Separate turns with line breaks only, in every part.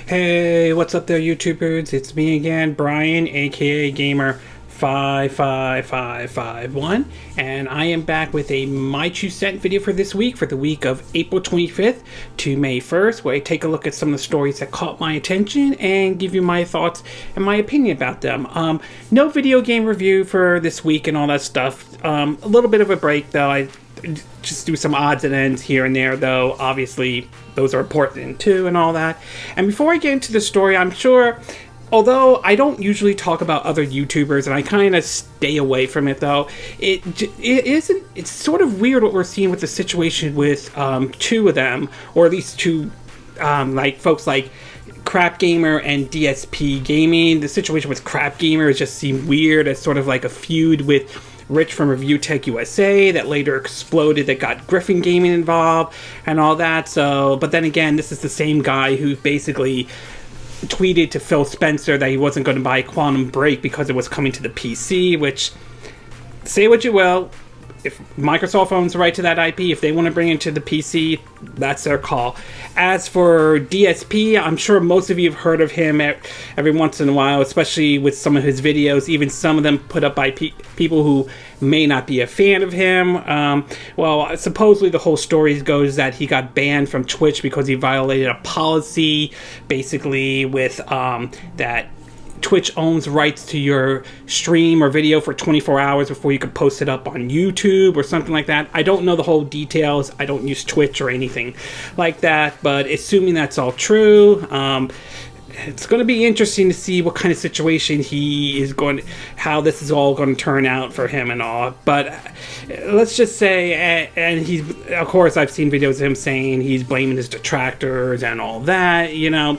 Hey, what's up there, YouTubers? It's me again, Brian, aka Gamer55551, and I am back with a My 2 Cent video for this week, for the week of April 25th to May 1st, where I take a look at some of the stories that caught my attention and give you my thoughts and my opinion about them. No video game review for this week and all that stuff. A little bit of a break, though. I just do some odds and ends here and there, though obviously those are important too and all that. And before I get into the story, I'm sure, although I don't usually talk about other YouTubers and I kind of stay away from it, though, it's sort of weird what we're seeing with the situation with two of them, or at least two like folks like Crap Gamer and DSP Gaming. The situation with Crap Gamer just seemed weird as sort of like a feud with Rich from Review Tech USA that later exploded, that got Griffin Gaming involved and all that. So, but then again, this is the same guy who basically tweeted to Phil Spencer that he wasn't going to buy Quantum Break because it was coming to the PC, which, say what you will, if Microsoft owns the right to that IP, if they want to bring it to the PC, that's their call. As for DSP, I'm sure most of you have heard of him every once in a while, especially with some of his videos, even some of them put up by people who may not be a fan of him. Well, supposedly the whole story goes that he got banned from Twitch because he violated a policy, basically with that Twitch owns rights to your stream or video for 24 hours before you could post it up on YouTube or something like that. I don't know the whole details. I don't use Twitch or anything like that, but assuming that's all true, it's going to be interesting to see what kind of situation he is going to, how this is all going to turn out for him and all. But let's just say, and he's, of course, I've seen videos of him saying he's blaming his detractors and all that, you know.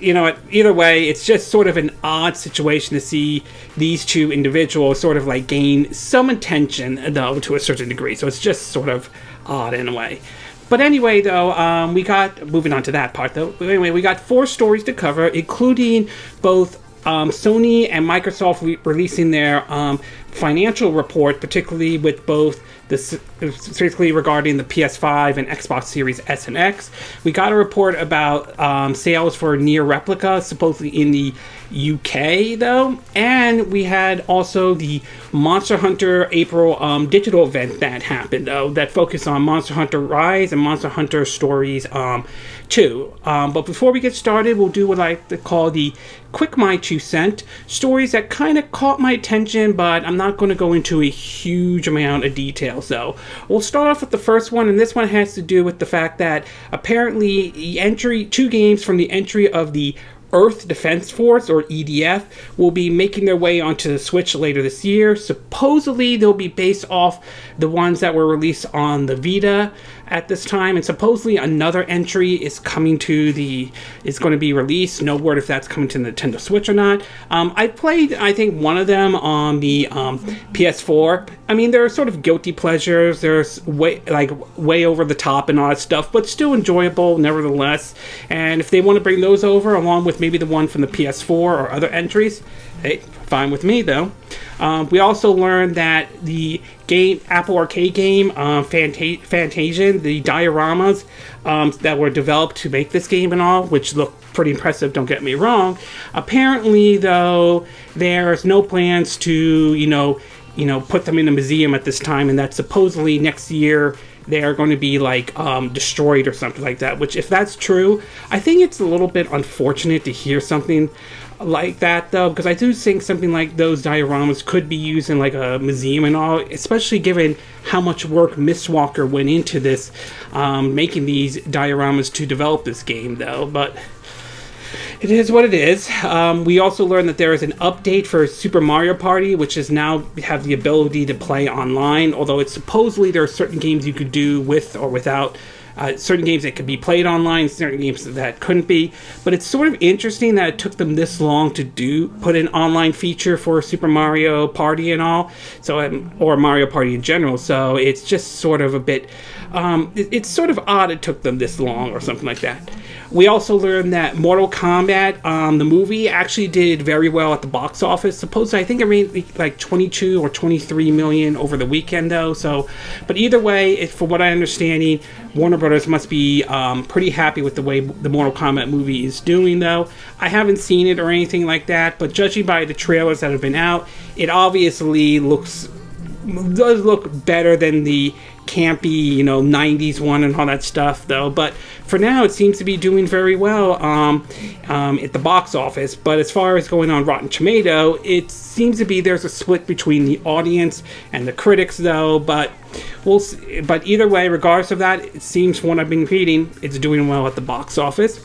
You know what, either way, it's just sort of an odd situation to see these two individuals sort of like gain some attention, though, to a certain degree. So it's just sort of odd in a way. But anyway, though, we got, moving on to that part, though, anyway, we got 4 stories to cover, including both Sony and Microsoft releasing their financial report, particularly with both specifically regarding the PS5 and Xbox Series S and X. We got a report about sales for Neir Replicant, supposedly in the UK, though, and we had also the Monster Hunter April digital event that happened, though, that focused on Monster Hunter Rise and Monster Hunter Stories 2. But before we get started, we'll do what I like to call the quick My 2 Cent stories that kind of caught my attention, but I'm not going to go into a huge amount of details, though. We'll start off with the first one, and this one has to do with the fact that apparently the 2 games from the entry of the Earth Defense Force, or EDF, will be making their way onto the Switch later this year. Supposedly, they'll be based off the ones that were released on the Vita at this time, and supposedly another entry is coming to is going to be released. No word if that's coming to Nintendo Switch or not. I played, I think, one of them on the PS4. I mean, they're sort of guilty pleasures. There's way over the top and all that stuff, but still enjoyable nevertheless. And if they want to bring those over, along with maybe the one from the PS4 or other entries, hey, fine with me, though. We also learned that the Apple Arcade game, Fantasian, the dioramas that were developed to make this game and all, which look pretty impressive, don't get me wrong. Apparently, though, there's no plans to, put them in a museum at this time, and that supposedly next year they are going to be destroyed or something like that, which, if that's true, I think it's a little bit unfortunate to hear something like that, though, because I do think something like those dioramas could be used in a museum and all, especially given how much work Mistwalker went into this, making these dioramas to develop this game, though. But it is what it is. We also learned that there is an update for Super Mario Party, which is now have the ability to play online, although it's supposedly there are certain games you could do with or without. Certain games that could be played online, certain games that couldn't be. But it's sort of interesting that it took them this long to put an online feature for Super Mario Party and all, so or Mario Party in general. So it's just sort of a bit It's sort of odd it took them this long or something like that. We also learned that Mortal Kombat, the movie, actually did very well at the box office. Supposedly, I think it made like 22 or 23 million over the weekend, though. So, but either way, for what I'm understanding, Warner Brothers must be pretty happy with the way the Mortal Kombat movie is doing, though. I haven't seen it or anything like that, but judging by the trailers that have been out, it obviously does look better than the campy, 90s one and all that stuff, though. But for now, it seems to be doing very well at the box office. But as far as going on Rotten Tomato, it seems to be there's a split between the audience and the critics, though. But we'll see. But either way, regardless of that, it seems from what I've been reading, it's doing well at the box office.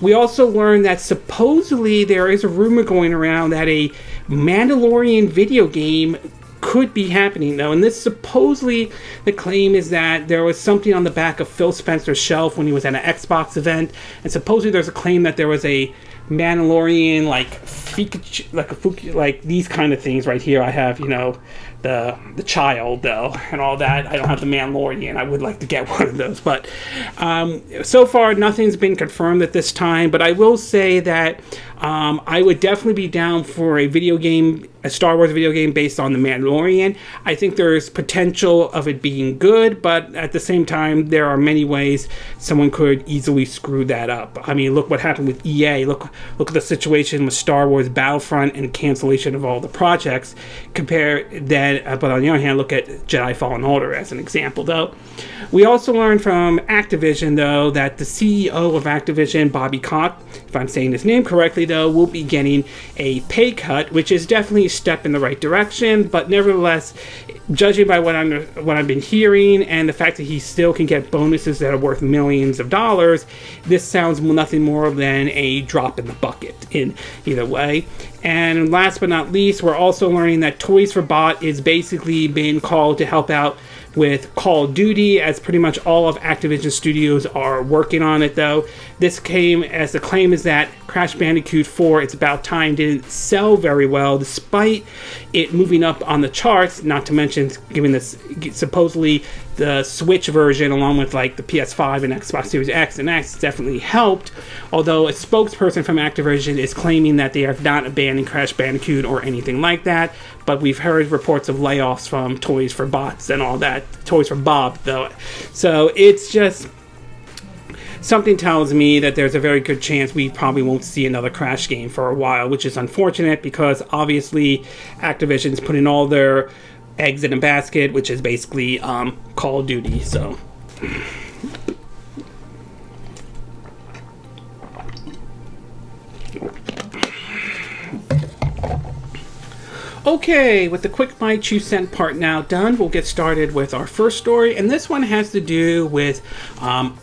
We also learned that supposedly there is a rumor going around that a Mandalorian video game could be happening, though, and this supposedly, the claim is that there was something on the back of Phil Spencer's shelf when he was at an Xbox event, and supposedly there's a claim that there was a Mandalorian, like these kind of things right here. I have, the child, though, and all that. I don't have the Mandalorian. I would like to get one of those, but so far nothing's been confirmed at this time. But I will say that I would definitely be down for a Star Wars video game based on the Mandalorian. I think there's potential of it being good, but at the same time, there are many ways someone could easily screw that up. I mean, look what happened with EA. Look at the situation with Star Wars Battlefront and cancellation of all the projects. But on the other hand, look at Jedi Fallen Order as an example, though. We also learned from Activision, though, that the CEO of Activision, Bobby Kotick, if I'm saying his name correctly, though, will be getting a pay cut, which is definitely a step in the right direction. But nevertheless, judging by what I've been hearing and the fact that he still can get bonuses that are worth millions of dollars, this sounds nothing more than a drop in the bucket in either way. And last but not least, we're also learning that Toys for Bot is basically being called to help out with Call of Duty, as pretty much all of Activision Studios are working on it, though. This came as the claim is that Crash Bandicoot 4, It's About Time, didn't sell very well, despite it moving up on the charts, not to mention giving this supposedly the Switch version, along with like the PS5 and Xbox Series X and X, definitely helped. Although a spokesperson from Activision is claiming that they are not abandoning Crash Bandicoot or anything like that. But we've heard reports of layoffs from Toys for Bots and all that. Toys for Bob, though. So it's just something tells me that there's a very good chance we probably won't see another Crash game for a while, which is unfortunate because obviously Activision's putting all their eggs in a basket, which is basically Call of Duty. So okay, with the quick My 2 Cent part now done, we'll get started with our first story, and this one has to do with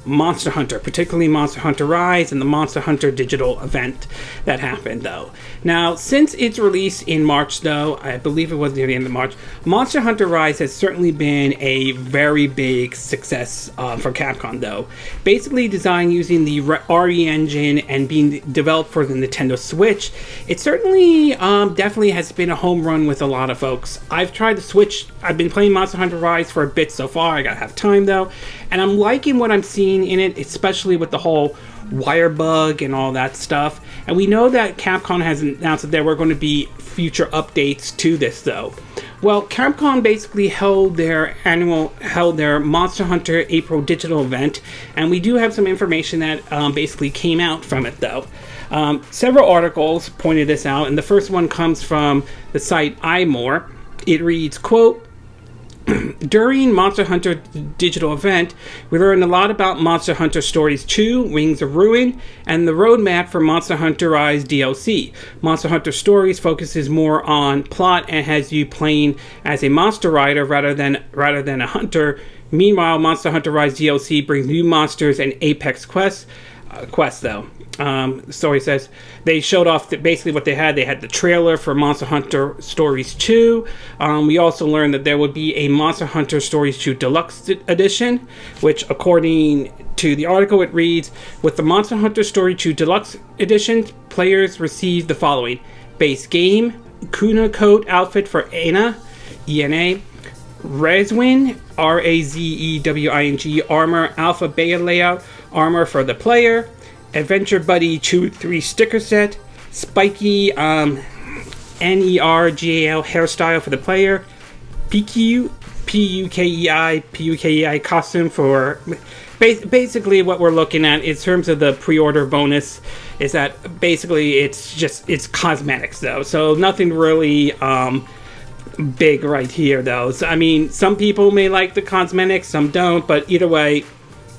Monster Hunter, particularly Monster Hunter Rise and the Monster Hunter digital event that happened, though. Now, since its release in March, though, I believe it was near the end of March, Monster Hunter Rise has certainly been a very big success for Capcom, though. Basically designed using the RE engine and being developed for the Nintendo Switch, it certainly definitely has been a home run with a lot of folks. I've tried to switch. I've been playing Monster Hunter Rise for a bit so far. I gotta have time, though, and I'm liking what I'm seeing in it, especially with the whole wire bug and all that stuff. And we know that Capcom has announced that there were going to be future updates to this, though. Well, Capcom basically held their Monster Hunter April digital event, and we do have some information that basically came out from it, though. Several articles pointed this out, and the first one comes from the site iMore. It reads, quote, during Monster Hunter digital event, we learned a lot about Monster Hunter Stories 2, Wings of Ruin, and the roadmap for Monster Hunter Rise DLC. Monster Hunter Stories focuses more on plot and has you playing as a monster rider rather than a hunter. Meanwhile, Monster Hunter Rise DLC brings new monsters and Apex quests, though. The story says they showed off basically what they had. They had the trailer for Monster Hunter Stories 2. We also learned that there would be a Monster Hunter Stories 2 Deluxe Edition, which according to the article it reads, with the Monster Hunter Story 2 Deluxe Edition, players receive the following: base game, Kuna coat outfit for ENA, Razewing, Razewing armor, alpha beta layout armor for the player, Adventure Buddy 2-3 sticker set, spiky NERGAL hairstyle for the player, PUKEI costume for... Basically what we're looking at in terms of the pre-order bonus is that basically it's cosmetics though, so nothing really big right here though. So, I mean, some people may like the cosmetics, some don't, but either way,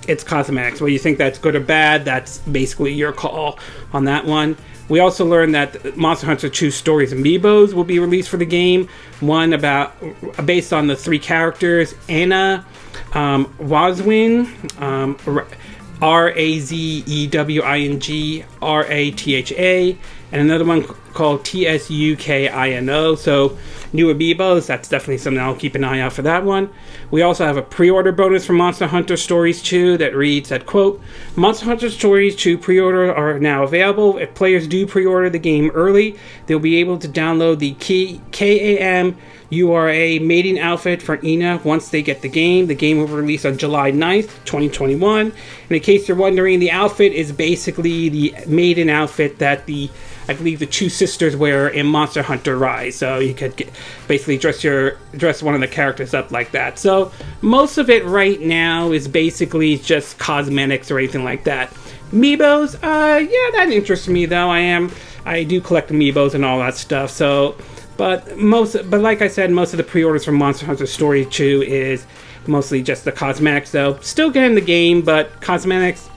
it's cosmetics. Whether you think that's good or bad, that's basically your call on that one. We also learned that Monster Hunter 2 Stories Amiibos will be released for the game. One based on the 3 characters, Anna, Razewing, Razewing, Ratha, and another one called Tsukino. So new Amiibos, that's definitely something I'll keep an eye out for that one. We also have a pre-order bonus for Monster Hunter Stories 2 that reads that, quote, Monster Hunter Stories 2 pre-order are now available. If players do pre-order the game early, they'll be able to download the KAM URA mating outfit for Ina once they get the game. The game will release on July 9th, 2021. And in case you're wondering, the outfit is basically the maiden outfit that I believe the 2 sisters wear in Monster Hunter Rise. So you could basically dress one of the characters up like that. So most of it right now is basically just cosmetics or anything like that. Amiibos, yeah, that interests me though. I do collect Amiibos and all that stuff. So, but like I said, most of the pre-orders for Monster Hunter Story 2 is mostly just the cosmetics though. Still getting the game, but cosmetics,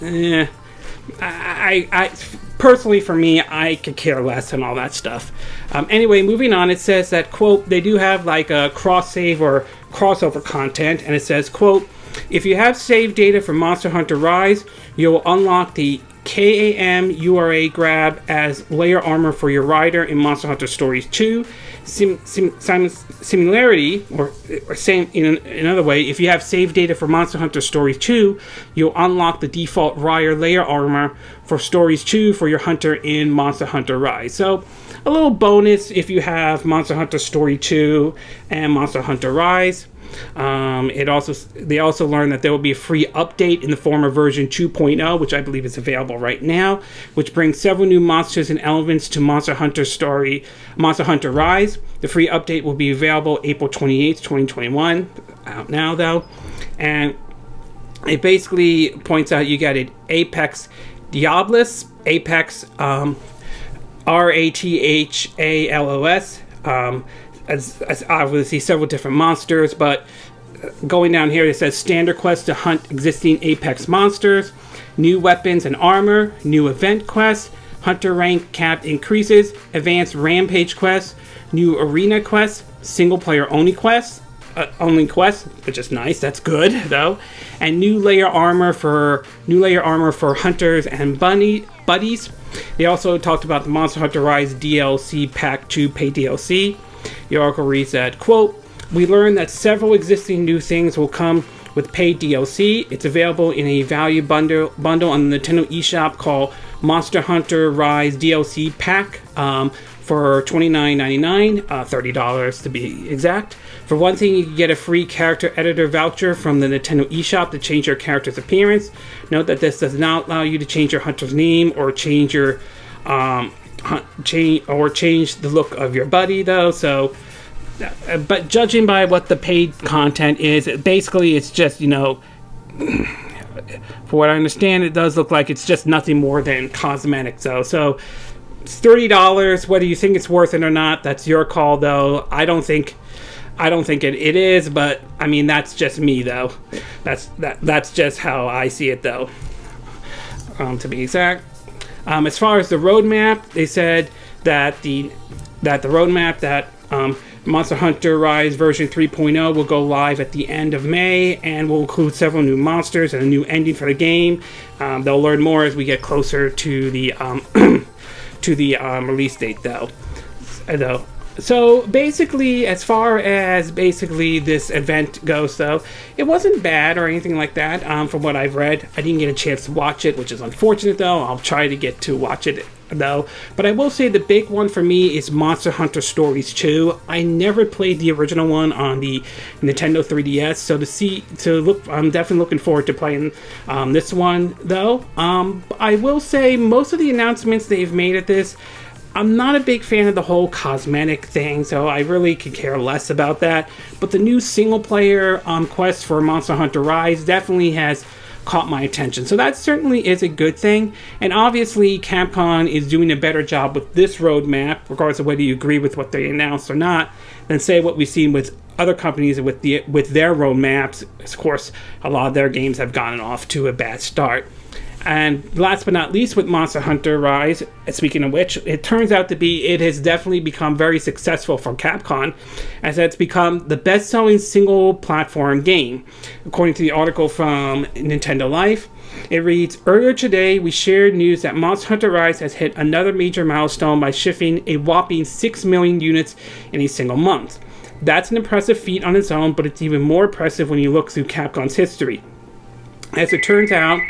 I personally, for me, I could care less and all that stuff. Anyway, moving on, it says that, quote, they do have like a cross-save or crossover content, and it says, quote, if you have saved data for Monster Hunter Rise, you'll unlock the KAM URA grab as layer armor for your rider in Monster Hunter Stories 2. Similarity, or same in another way, if you have saved data for Monster Hunter Stories 2, you'll unlock the default rider layer armor for Stories 2 for your hunter in Monster Hunter Rise. So, a little bonus if you have Monster Hunter Story 2 and Monster Hunter Rise. They also learned that there will be a free update in the form of version 2.0, which I believe is available right now, which brings several new monsters and elements to Monster Hunter Rise. The free update will be available April 28th, 2021, out now though, and it basically points out you got an Apex Diablos, Apex RATHALOS, as obviously several different monsters, but going down here it says standard quest to hunt existing Apex monsters, new weapons and armor, new event quests, hunter rank cap increases, advanced rampage quests, new arena quests, single player only quests, which is nice, that's good though, and new layer armor for hunters and buddies. They also talked about the Monster Hunter Rise DLC Pack 2 pay DLC. The article reads that, quote, we learned that several existing new things will come with paid DLC. It's available in a value bundle on the Nintendo eShop called Monster Hunter Rise DLC Pack for $29.99, $30 to be exact. For one thing, you can get a free character editor voucher from the Nintendo eShop to change your character's appearance. Note that this does not allow you to change your hunter's name or change your change the look of your buddy though. So but judging by what the paid content is, basically it's just, you know, for what I understand, it does look like it's just nothing more than cosmetics though. So it's $30. Whether you think it's worth it or not, that's your call though. I don't think it is, but I mean, that's just me though. That's just how I see it though, to be exact. As far as the roadmap, they said that the roadmap that Monster Hunter Rise version 3.0 will go live at the end of May and will include several new monsters and a new ending for the game. They'll learn more as we get closer to the release date, though. So basically, as far as basically this event goes, though, it wasn't bad or anything like that. From what I've read, I didn't get a chance to watch it, which is unfortunate, though. I'll try to get to watch it, though. But I will say the big one for me is Monster Hunter Stories 2. I never played the original one on the Nintendo 3DS, so I'm definitely looking forward to playing this one, though. I will say most of the announcements they've made at this, I'm not a big fan of the whole cosmetic thing, so I really could care less about that. But the new single-player quest for Monster Hunter Rise definitely has caught my attention. So that certainly is a good thing. And obviously, Capcom is doing a better job with this roadmap, regardless of whether you agree with what they announced or not, than say what we've seen with other companies with their roadmaps. Of course, a lot of their games have gotten off to a bad start. And last but not least, with Monster Hunter Rise, speaking of which, it turns out it has definitely become very successful for Capcom, as it's become the best-selling single-platform game. According to the article from Nintendo Life, it reads, "Earlier today, we shared news that Monster Hunter Rise has hit another major milestone by shipping a whopping 6 million units in a single month. That's an impressive feat on its own, but it's even more impressive when you look through Capcom's history. As it turns out,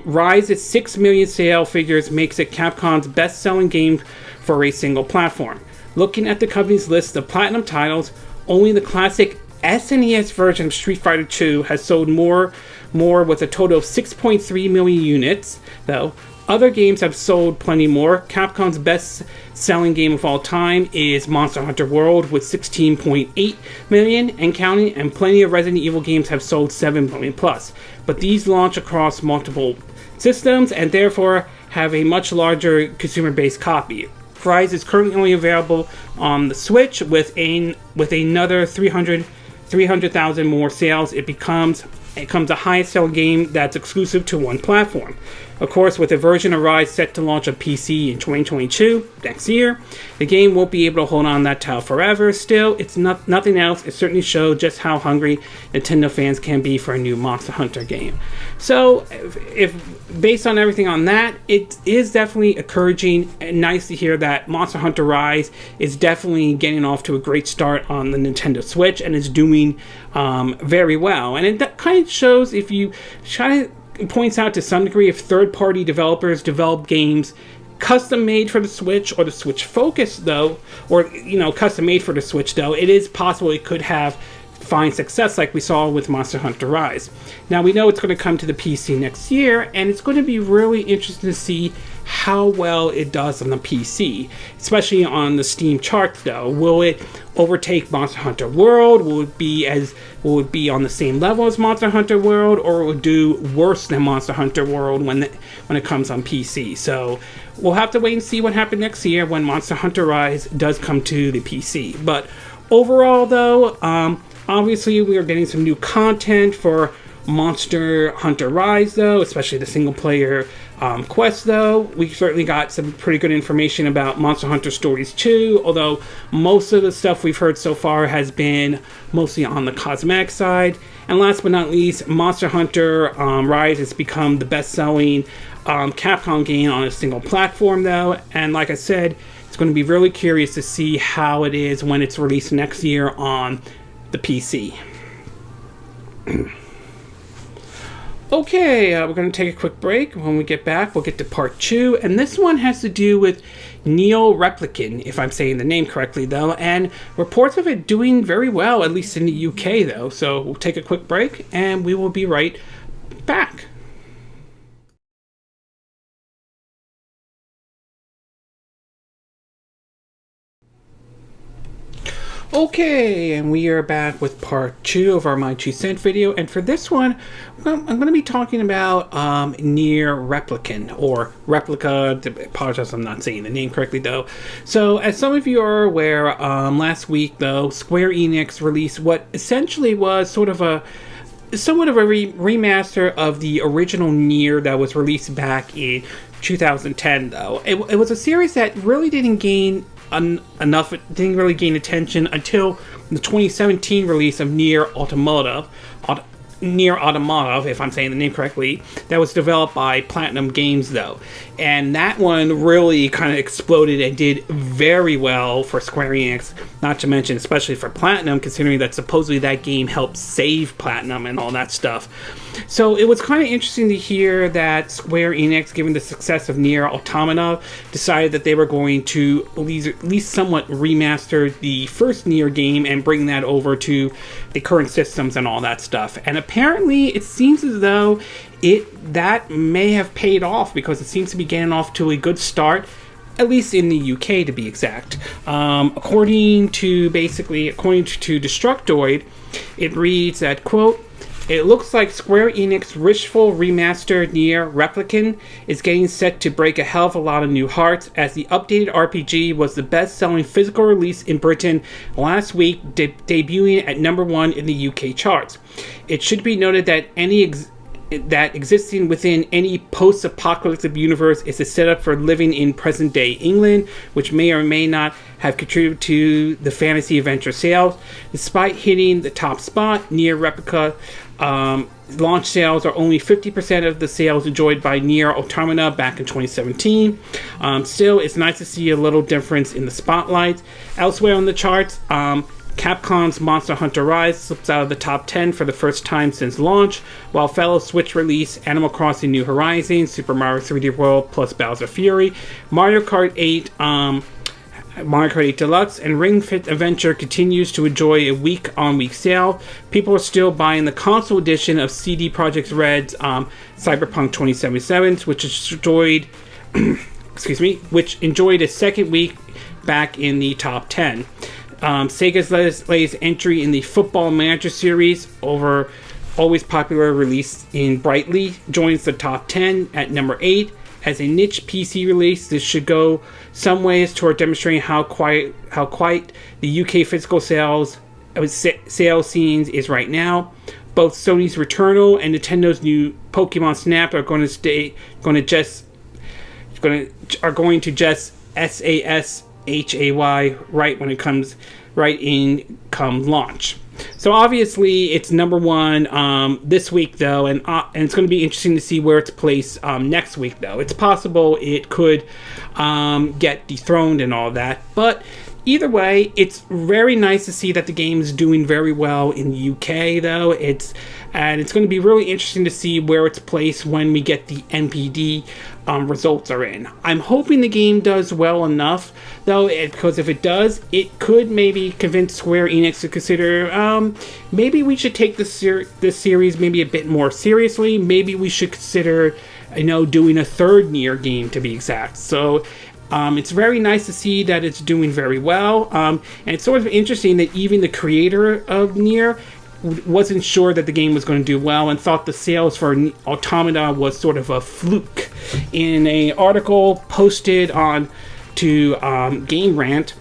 Rise's 6 million sale figures makes it Capcom's best-selling game for a single platform. Looking at the company's list of platinum titles, only the classic SNES version of Street Fighter II has sold more with a total of 6.3 million units, though. Other games have sold plenty more. Capcom's best-selling game of all time is Monster Hunter World with 16.8 million and counting, and plenty of Resident Evil games have sold 7 million plus. But these launch across multiple systems and therefore have a much larger consumer-based copy. Rise is currently only available on the Switch with another 300,000 more sales. It becomes the highest-selling game that's exclusive to one platform. Of course, with a version of Rise set to launch on PC in 2022, next year, the game won't be able to hold on that title forever. Still, it's nothing else. It certainly showed just how hungry Nintendo fans can be for a new Monster Hunter game. So, if based on everything on that, it is definitely encouraging and nice to hear that Monster Hunter Rise is definitely getting off to a great start on the Nintendo Switch and is doing very well. And it kind of shows, if you try to points out to some degree, if third-party developers develop games custom-made for the Switch or the Switch focused, though, or custom-made for the Switch, though, it is possible it could have fine success like we saw with Monster Hunter Rise. Now, we know it's going to come to the PC next year, and it's going to be really interesting to see how well it does on the PC, especially on the Steam charts, though. Will it overtake Monster Hunter World? Will it be on the same level as Monster Hunter World, or will it do worse than Monster Hunter World when it comes on PC? So we'll have to wait and see what happens next year when Monster Hunter Rise does come to the PC. But overall, though, obviously we are getting some new content for Monster Hunter Rise, though, especially the single-player quest, though. We certainly got some pretty good information about Monster Hunter Stories 2, although most of the stuff we've heard so far has been mostly on the cosmetic side. And last but not least, Monster Hunter Rise has become the best-selling Capcom game on a single platform, though. And like I said, it's going to be really curious to see how it is when it's released next year on the PC. Okay, we're going to take a quick break. When we get back, we'll get to part 2. And this one has to do with Neir Replicant, if I'm saying the name correctly, though. And reports of it doing very well, at least in the UK, though. So we'll take a quick break, and we will be right back. Okay, and we are back with part 2 of our My 2 Cent video, and for this one, I'm going to be talking about Neir Replicant, or Replica. Apologize, I'm not saying the name correctly, though. So, as some of you are aware, last week, though, Square Enix released what essentially was somewhat of a remaster of the original Nier that was released back in 2010, though. It was a series that really didn't gain didn't really gain attention until the 2017 release of Nier Automata, Nier Automata, if I'm saying the name correctly, that was developed by Platinum Games, though. And that one really kind of exploded and did very well for Square Enix, not to mention, especially for Platinum, considering that supposedly that game helped save Platinum and all that stuff. So it was kind of interesting to hear that Square Enix, given the success of Nier Automata, decided that they were going to at least somewhat remaster the first Nier game and bring that over to the current systems and all that stuff. And apparently it seems as though that may have paid off, because it seems to be getting off to a good start, at least in the UK to be exact. According to Destructoid, it reads that, quote, "It looks like Square Enix wishful remastered Neir Replicant is getting set to break a hell of a lot of new hearts, as the updated RPG was the best-selling physical release in Britain last week, debuting at #1 in the UK charts. It should be noted that existing within any post-apocalyptic universe is a setup for living in present-day England, which may or may not have contributed to the fantasy adventure sales. Despite hitting the top spot, Neir Replicant launch sales are only 50% of the sales enjoyed by Nier Automata back in 2017. Still, it's nice to see a little difference in the spotlight. Elsewhere on the charts, Capcom's Monster Hunter Rise slips out of the top 10 for the first time since launch, while fellow Switch release Animal Crossing New Horizons, Super Mario 3D World plus Bowser Fury, Mario Kart 8 Deluxe, and Ring Fit Adventure continues to enjoy a week-on-week sale. People are still buying the console edition of CD Projekt Red's Cyberpunk 2077, which enjoyed a second week back in the top 10. Sega's latest entry in the Football Manager series, always popular release in Brightly, joins the top 10 at number 8. As a niche PC release, this should go some ways toward demonstrating how quiet the UK physical sales scenes is right now. Both Sony's Returnal and Nintendo's new Pokemon Snap are going to just SASHAY come launch. So obviously it's #1 this week, though, and it's going to be interesting to see where it's placed next week, though. It's possible it could get dethroned and all that, but either way, it's very nice to see that the game is doing very well in the UK, though. It's going to be really interesting to see where it's placed when we get the NPD results are in. I'm hoping the game does well enough, though, because if it does, it could maybe convince Square Enix to consider maybe we should take this series maybe a bit more seriously. Maybe we should consider, doing a third Nier game, to be exact. So it's very nice to see that it's doing very well, and it's sort of interesting that even the creator of Nier wasn't sure that the game was going to do well and thought the sales for Automata was sort of a fluke. In an article posted to Game Rant,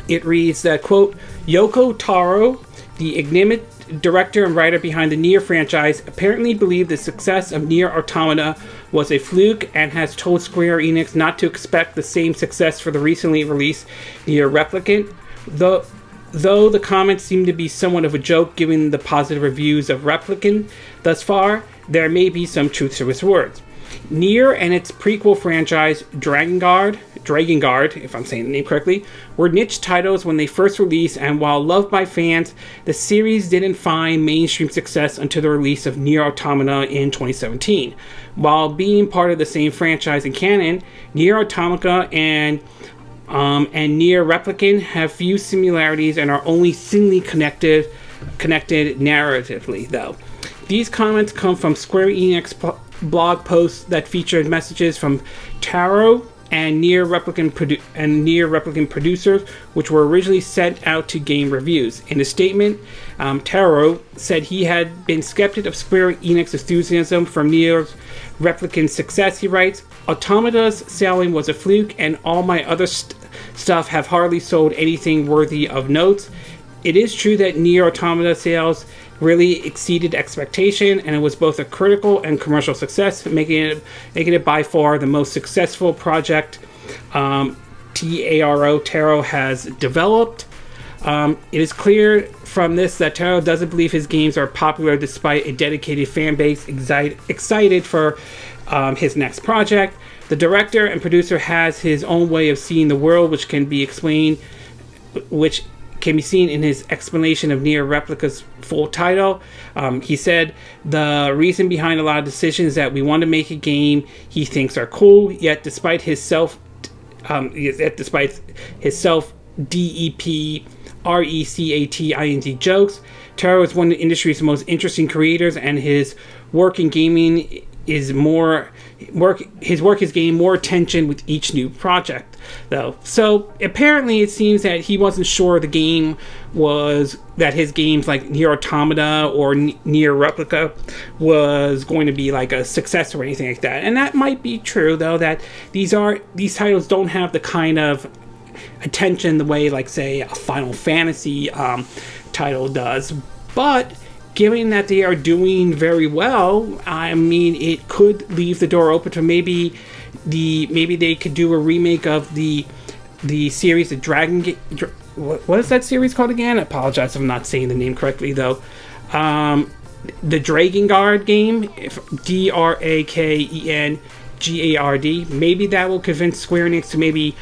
it reads that, quote, "Yoko Taro, the enigmatic director and writer behind the Nier franchise, apparently believed the success of Nier Automata was a fluke and has told Square Enix not to expect the same success for the recently released Neir Replicant. Though the comments seem to be somewhat of a joke given the positive reviews of Replicant thus far, there may be some truth to his words. Nier and its prequel franchise, Drakengard, if I'm saying the name correctly, were niche titles when they first released, and while loved by fans, the series didn't find mainstream success until the release of Nier Automata in 2017. While being part of the same franchise and canon, Nier Automata and Neir Replicant have few similarities and are only thinly connected narratively, though. These comments come from Square Enix blog posts that featured messages from Taro and Neir Replicant producers, which were originally sent out to game reviews. In a statement, Taro said he had been skeptic of Square Enix enthusiasm for Neir Replicant's success. He writes, "Automata's selling was a fluke, and all my other stuff have hardly sold anything worthy of note. It is true that Nier Automata sales really exceeded expectation, and it was both a critical and commercial success, making it by far the most successful project Taro has developed. It is clear from this that Taro doesn't believe his games are popular despite a dedicated fan base excited for his next project. The director and producer has his own way of seeing the world, which can be seen in his explanation of Neir Replicant's full title. He said the reason behind a lot of decisions that we want to make a game he thinks are cool, yet despite his self DEP RECATING jokes, Taro is one of the industry's most interesting creators, and his work in gaming is his work is gaining more attention with each new project, though. So apparently it seems that he wasn't sure his games like Nier Automata or Neir Replicant was going to be like a success or anything like that. And that might be true, though, that these titles don't have the kind of attention the way, like, say, a Final Fantasy title does. But given that they are doing very well, I mean, it could leave the door open to maybe they could do a remake of the series, the Dragon. What is that series called again? I apologize if I'm not saying the name correctly, though. The Dragon Guard game, DRAKENGARD. Maybe that will convince Square Enix to maybe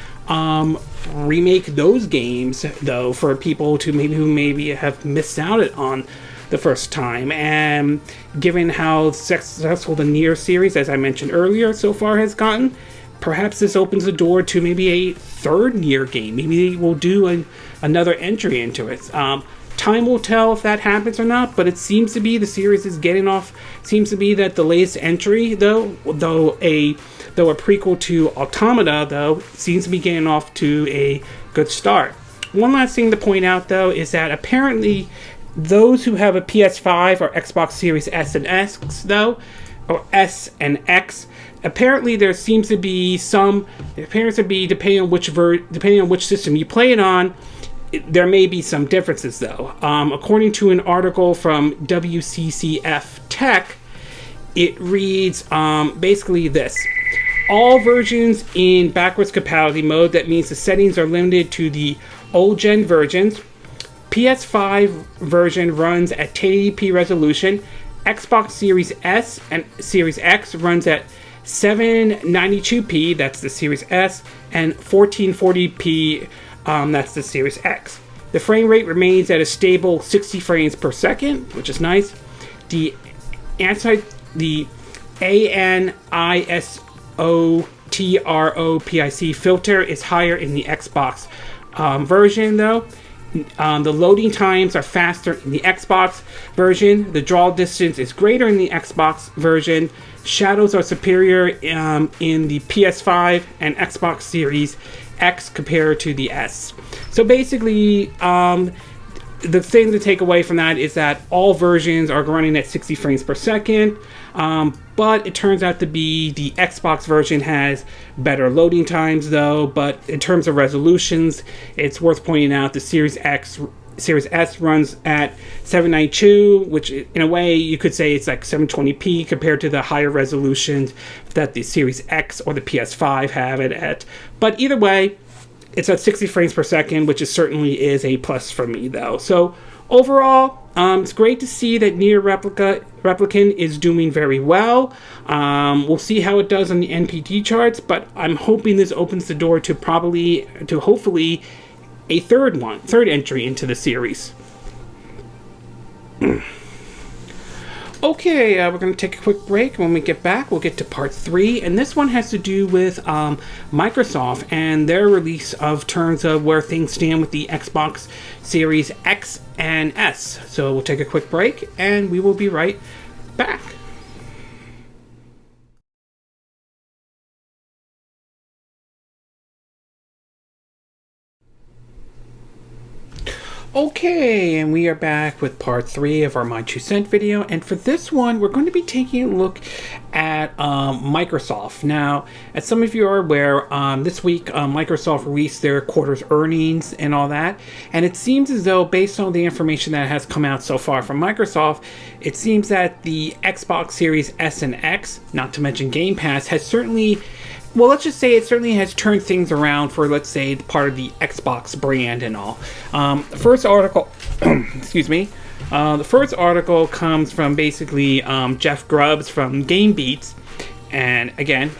remake those games, though, for people who maybe have missed out on the first time. And given how successful the Nier series, as I mentioned earlier, so far has gotten, perhaps this opens the door to maybe a third Nier game. Maybe they will do another entry into it. Time will tell if that happens or not, but it seems to be the series is getting off. Seems to be that the latest entry, though a prequel to Automata, though, seems to be getting off to a good start. One last thing to point out, though, is that apparently those who have a PS5 or Xbox Series S and X, though, or S and X, apparently there seems to be depending on which system you play it on, there may be some differences, though. According to an article from WCCF Tech, it reads basically this: all versions in backwards compatibility mode. That means the settings are limited to the old gen versions. PS5 version runs at 1080p resolution. Xbox Series S and Series X runs at 792p, that's the Series S, and 1440p, that's the Series X. The frame rate remains at a stable 60 frames per second, which is nice. The ANISOTROPIC filter is higher in the Xbox version, though. The loading times are faster in the Xbox version. The draw distance is greater in the Xbox version. Shadows are superior in the PS5 and Xbox Series X compared to the S. So basically, the thing to take away from that is that all versions are running at 60 frames per second. But it turns out to be the Xbox version has better loading times, though. But in terms of resolutions, it's worth pointing out the Series S runs at 792, which in a way you could say it's like 720p compared to the higher resolutions that the Series X or the PS5 have it at. But either way, it's at 60 frames per second, which certainly is a plus for me, though. So overall, it's great to see that Neir Replicant is doing very well. We'll see how it does on the NPD charts, but I'm hoping this opens the door to hopefully a third entry into the series. Okay, we're going to take a quick break. When we get back, we'll get to part 3, and this one has to do with Microsoft and their release of terms of where things stand with the Xbox Series X and S. So we'll take a quick break, and we will be right back. Okay, and we are back with part 3 of our My 2 Cent video, and for this one, we're going to be taking a look at Microsoft. Now, as some of you are aware, this week Microsoft released their quarter's earnings and all that, and it seems as though, based on the information that has come out so far from Microsoft, it seems that the Xbox Series S and X, not to mention Game Pass, has certainly... well, let's just say it certainly has turned things around for, let's say, part of the Xbox brand and all. The first article Excuse me. The first article comes from basically Jeff Grubbs from GameBeats, and again,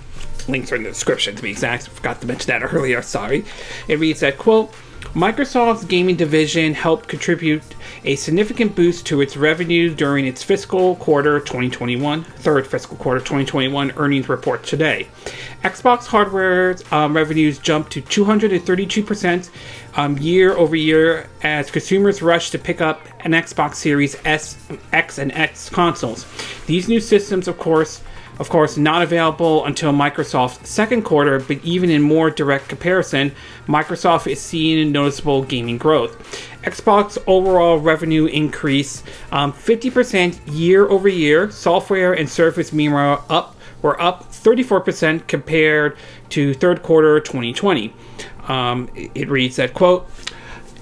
links are in the description to be exact. I forgot to mention that earlier, sorry. It reads that, quote, Microsoft's gaming division helped contribute a significant boost to its revenue during its fiscal quarter 2021, third fiscal quarter 2021 earnings report today. Xbox hardware revenues jumped to 232% year over year as consumers rushed to pick up an Xbox Series S, X, and X consoles. These new systems, of course, not available until Microsoft's second quarter, but even in more direct comparison, Microsoft is seeing noticeable gaming growth. Xbox overall revenue increased 50% year over year. Software and service, meanwhile, were up 34% compared to third quarter 2020. It reads that, quote,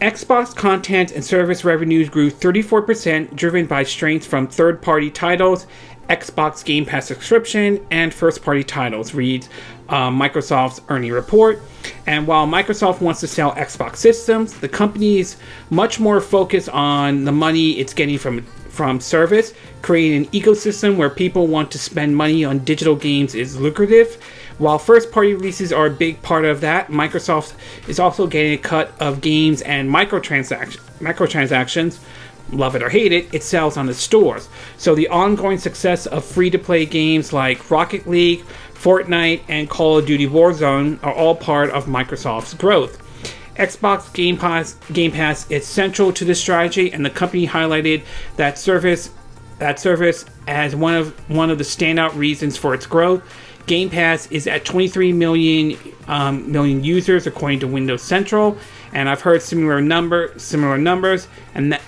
Xbox content and service revenues grew 34%, driven by strength from third-party titles, Xbox Game Pass subscription, and first-party titles, reads Microsoft's earnings report. And while Microsoft wants to sell Xbox systems, the company is much more focused on the money it's getting from service. Creating an ecosystem where people want to spend money on digital games is lucrative. While first-party releases are a big part of that, Microsoft is also getting a cut of games and microtransactions. Love it or hate it, it sells on the stores. So the ongoing success of free-to-play games like Rocket League, Fortnite, and Call of Duty Warzone are all part of Microsoft's growth. Xbox Game Pass is central to this strategy, and the company highlighted that service as one of the standout reasons for its growth. Game Pass is at 23 million users according to Windows Central, and I've heard similar numbers, and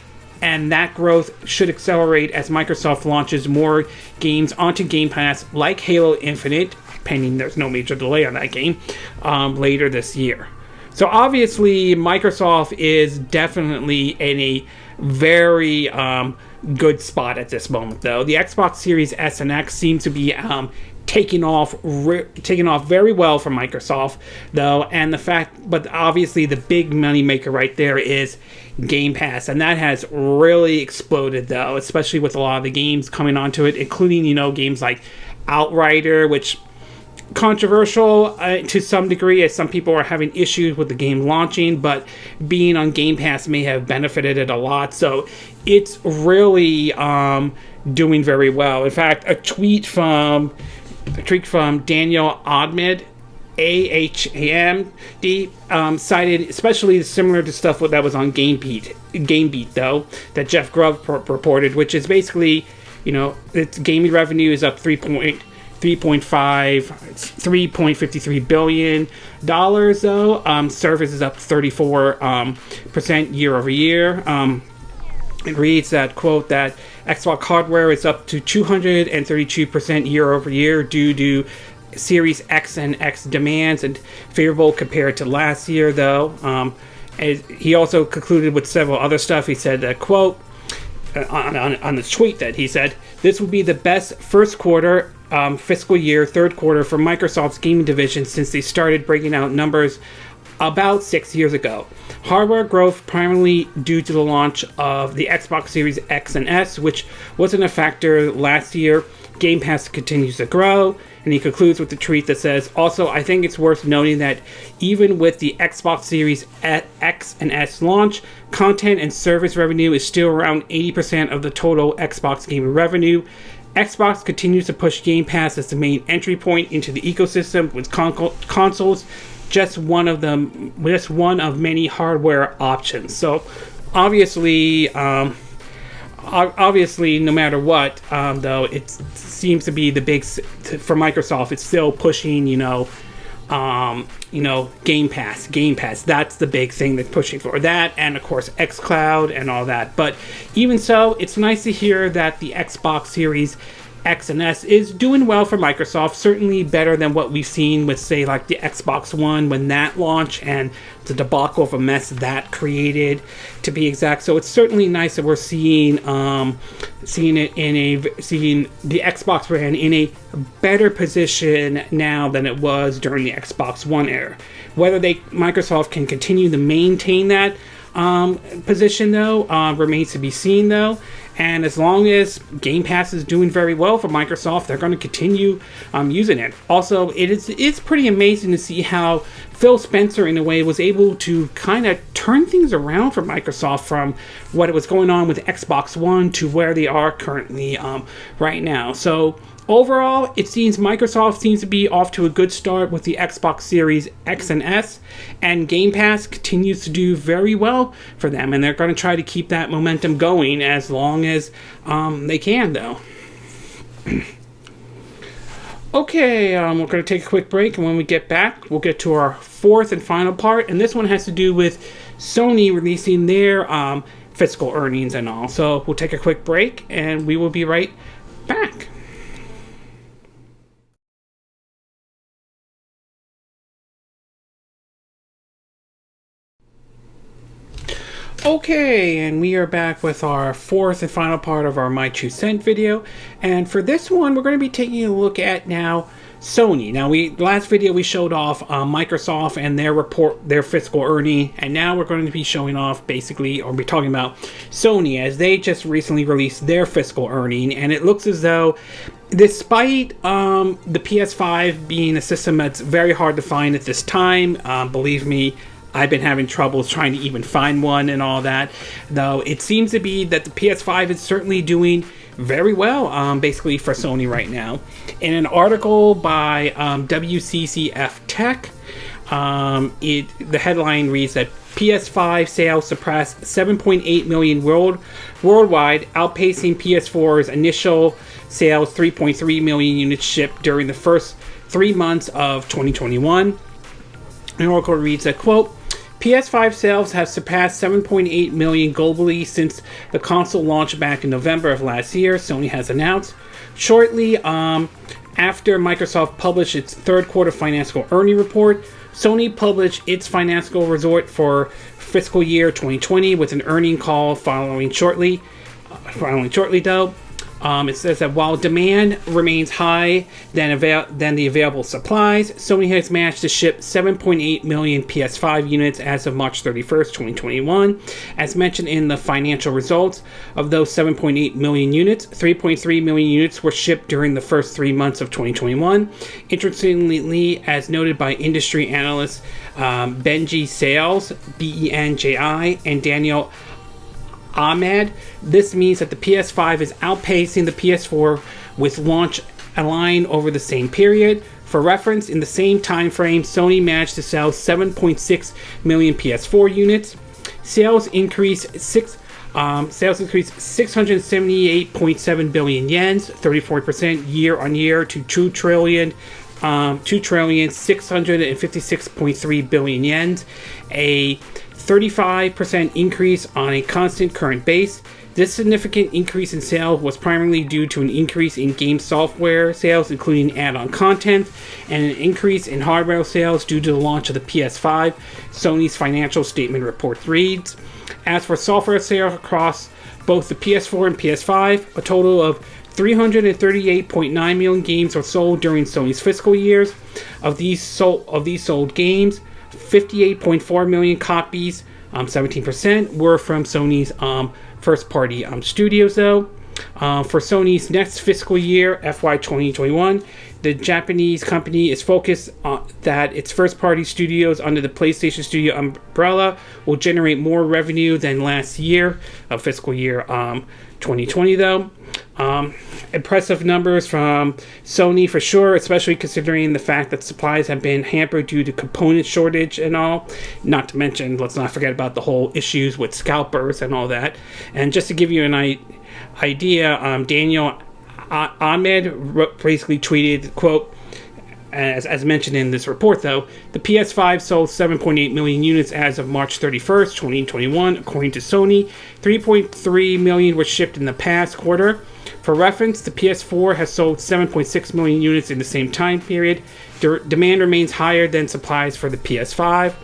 that growth should accelerate as Microsoft launches more games onto Game Pass, like Halo Infinite, pending there's no major delay on that game, later this year. So obviously, Microsoft is definitely in a very good spot at this moment, though. The Xbox Series S and X seem to be taking off very well for Microsoft, though, but obviously the big money maker right there is Game Pass, and that has really exploded, though, especially with a lot of the games coming onto it, including games like Outrider, which controversial to some degree, as some people are having issues with the game launching, but being on Game Pass may have benefited it a lot. So it's really doing very well. In fact, a tweet from Daniel Ahmed, AHAMD, cited especially similar to stuff that was on GameBeat though, that Jeff Grubb reported, which is basically, its gaming revenue is up 3.53 billion dollars though. Service is up 34% year over year. It reads that, quote, that Xbox hardware is up to 232% year over year due to Series X and X demands, and favorable compared to last year, though. He also concluded with several other stuff. He said that, quote, on the tweet that he said, this will be the best first quarter fiscal year, third quarter for Microsoft's gaming division since they started breaking out numbers about 6 years ago. Hardware growth primarily due to the launch of the Xbox Series X and S, which wasn't a factor last year. Game Pass continues to grow, and he concludes with the tweet that says, also, I think it's worth noting that even with the Xbox Series X and S launch, content and service revenue is still around 80% of the total Xbox gaming revenue. Xbox continues to push Game Pass as the main entry point into the ecosystem, with consoles just one of many hardware options. So obviously, no matter what, though, it seems to be the big for Microsoft. It's still pushing, Game Pass. That's the big thing that's pushing for that, and of course xCloud and all that. But even so, it's nice to hear that the Xbox Series X and S is doing well for Microsoft, certainly better than what we've seen with, say, like the Xbox One when that launched and the debacle of a mess that created, to be exact. So it's certainly nice that we're seeing the Xbox brand in a better position now than it was during the Xbox One era. Whether Microsoft can continue to maintain that, position, though, remains to be seen, though. And as long as Game Pass is doing very well for Microsoft, they're going to continue using it. Also, it's pretty amazing to see how Phil Spencer, in a way, was able to kind of turn things around for Microsoft from what was going on with Xbox One to where they are currently right now. So overall, it seems Microsoft seems to be off to a good start with the Xbox Series X and S, and Game Pass continues to do very well for them, and they're going to try to keep that momentum going as long as they can, though. Okay, we're going to take a quick break, and when we get back, we'll get to our fourth and final part, and this one has to do with Sony releasing their fiscal earnings and all. So we'll take a quick break, and we will be right back. Okay, and we are back with our fourth and final part of our My 2 Cent video. And for this one, we're going to be taking a look at now Sony. Now, last video we showed off Microsoft and their fiscal earning, and now we're going to be showing off basically, or be talking about Sony, as they just recently released their fiscal earning, and it looks as though, despite the PS5 being a system that's very hard to find at this time, believe me, I've been having troubles trying to even find one and all that, though it seems to be that the PS5 is certainly doing very well, basically, for Sony right now. In an article by WCCF Tech, the headline reads that PS5 sales surpassed 7.8 million worldwide, outpacing PS4's initial sales 3.3 million units shipped during the first 3 months of 2021. An article reads that, quote, PS5 sales have surpassed 7.8 million globally since the console launched back in November of last year, Sony has announced. Shortly after Microsoft published its third quarter financial earning report, Sony published its financial result for fiscal year 2020 with an earning call following shortly though. It says that while demand remains high than the available supplies, Sony has managed to ship 7.8 million PS5 units as of March 31st, 2021. As mentioned in the financial results, of those 7.8 million units, 3.3 million units were shipped during the first 3 months of 2021. Interestingly, as noted by industry analysts Benji Sales, BENJI, and Daniel Ahmed, this means that the PS5 is outpacing the PS4 with launch aligned over the same period. For reference, in the same time frame, Sony managed to sell 7.6 million PS4 units. Sales increased 678.7 billion yen, 34% year on year, to 2,656.3 billion yen, a 35% increase on a constant current base. This significant increase in sales was primarily due to an increase in game software sales, including add-on content, and an increase in hardware sales due to the launch of the PS5. Sony's financial statement report reads, as for software sales across both the PS4 and PS5, a total of 338.9 million games were sold during Sony's fiscal years. Of these sold games, 58.4 million copies, 17%, were from Sony's first-party studios, though. For Sony's next fiscal year, FY 2021, the Japanese company is focused on that its first-party studios under the PlayStation Studio umbrella will generate more revenue than last year, fiscal year 2020, though. Impressive numbers from Sony for sure, especially considering the fact that supplies have been hampered due to component shortage and all. Not to mention, let's not forget about the whole issues with scalpers and all that. And just to give you an idea, Daniel Ahmed basically tweeted, quote, as mentioned in this report, though, the PS5 sold 7.8 million units as of March 31st, 2021, according to Sony. 3.3 million were shipped in the past quarter. For reference, the PS4 has sold 7.6 million units in the same time period. Demand remains higher than supplies for the PS5.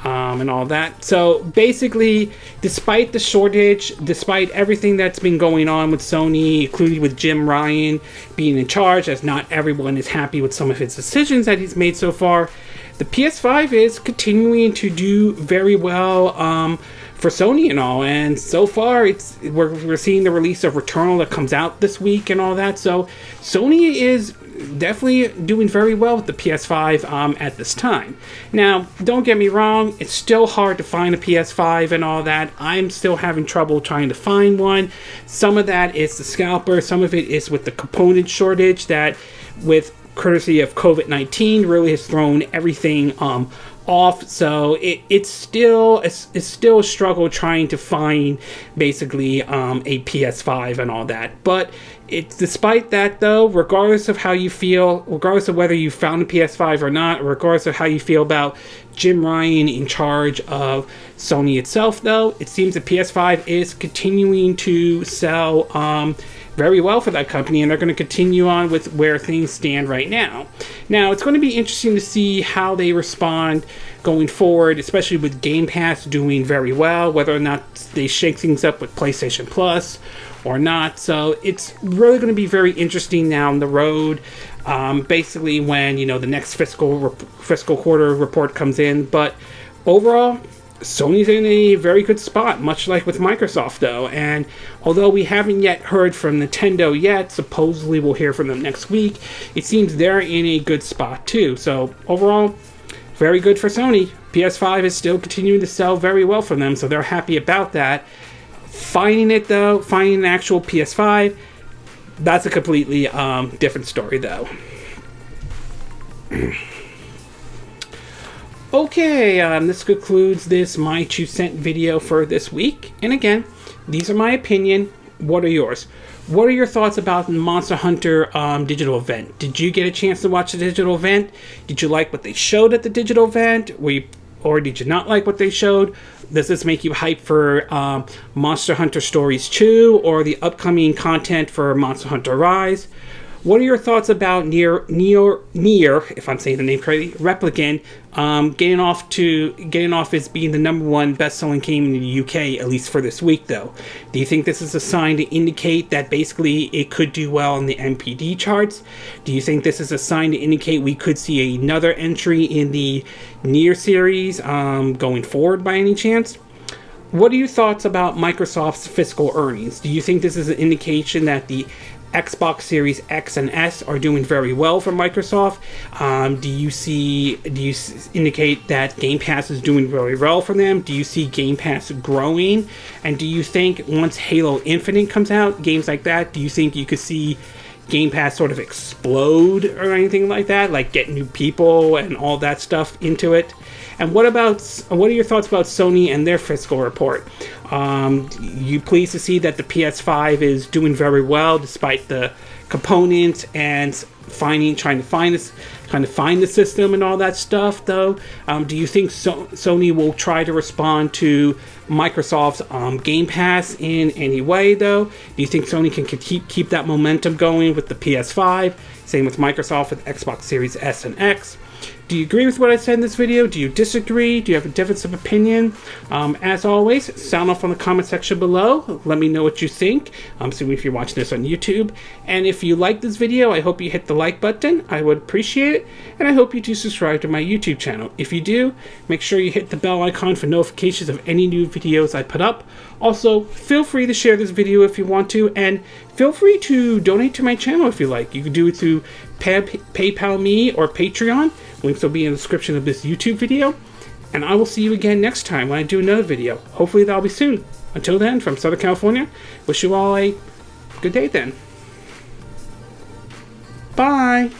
And all that. So basically, despite the shortage, despite everything that's been going on with Sony, including with Jim Ryan being in charge, as not everyone is happy with some of his decisions that he's made so far, the PS5 is continuing to do very well for Sony and all. And so far, we're seeing the release of Returnal that comes out this week and all that. So Sony is definitely doing very well with the PS5 at this time. Now, don't get me wrong, it's still hard to find a PS5 and all that. I'm still having trouble trying to find one. Some of that is the scalper, some of it is with the component shortage that, with courtesy of COVID-19, really has thrown everything off. So it's still a struggle trying to find basically a PS5 and all that. But despite that though, regardless of how you feel, regardless of whether you found a PS5 or not, regardless of how you feel about Jim Ryan in charge of Sony itself though, it seems the PS5 is continuing to sell very well for that company, and they're going to continue on with where things stand right now. Now, it's going to be interesting to see how they respond going forward, especially with Game Pass doing very well, whether or not they shake things up with PlayStation Plus or not. So it's really going to be very interesting down the road, basically when, the next fiscal quarter report comes in. But overall, Sony's in a very good spot, much like with Microsoft though, and although we haven't yet heard from Nintendo yet, supposedly we'll hear from them next week, it seems they're in a good spot too. So overall, very good for Sony. PS5 is still continuing to sell very well for them, so they're happy about that. Finding an actual PS5, that's a completely different story though. Okay, this concludes this My 2 Cent video for this week. And again, these are my opinion. What are yours? What are your thoughts about the Monster Hunter digital event? Did you get a chance to watch the digital event? Did you like what they showed at the digital event? Or did you not like what they showed? Does this make you hype for Monster Hunter Stories 2 or the upcoming content for Monster Hunter Rise? What are your thoughts about Neir, if I'm saying the name correctly, Replicant, getting off as being the #1 best-selling game in the UK, at least for this week, though? Do you think this is a sign to indicate that basically it could do well in the NPD charts? Do you think this is a sign to indicate we could see another entry in the Nier series going forward by any chance? What are your thoughts about Microsoft's fiscal earnings? Do you think this is an indication that the Xbox Series X and S are doing very well for Microsoft? Do you indicate that Game Pass is doing very well for them? Do you see Game Pass growing? And do you think once Halo Infinite comes out, games like that, do you think you could see Game Pass sort of explode or anything like that, like get new people and all that stuff into it? And what are your thoughts about Sony and their fiscal report? You pleased to see that the PS5 is doing very well despite the components and trying to find the system and all that stuff though? Do you think Sony will try to respond to Microsoft's Game Pass in any way though? Do you think Sony can keep that momentum going with the PS5? Same with Microsoft with Xbox Series S and X. Do you agree with what I said in this video? Do you disagree? Do you have a difference of opinion? As always, sound off on the comment section below. Let me know what you think. So if you're watching this on YouTube. And if you like this video, I hope you hit the like button. I would appreciate it. And I hope you do subscribe to my YouTube channel. If you do, make sure you hit the bell icon for notifications of any new videos I put up. Also, feel free to share this video if you want to, and feel free to donate to my channel if you like. You can do it through PayPal me or Patreon. Links will be in the description of this YouTube video. And I will see you again next time when I do another video. Hopefully that'll be soon. Until then, from Southern California, wish you all a good day then. Bye!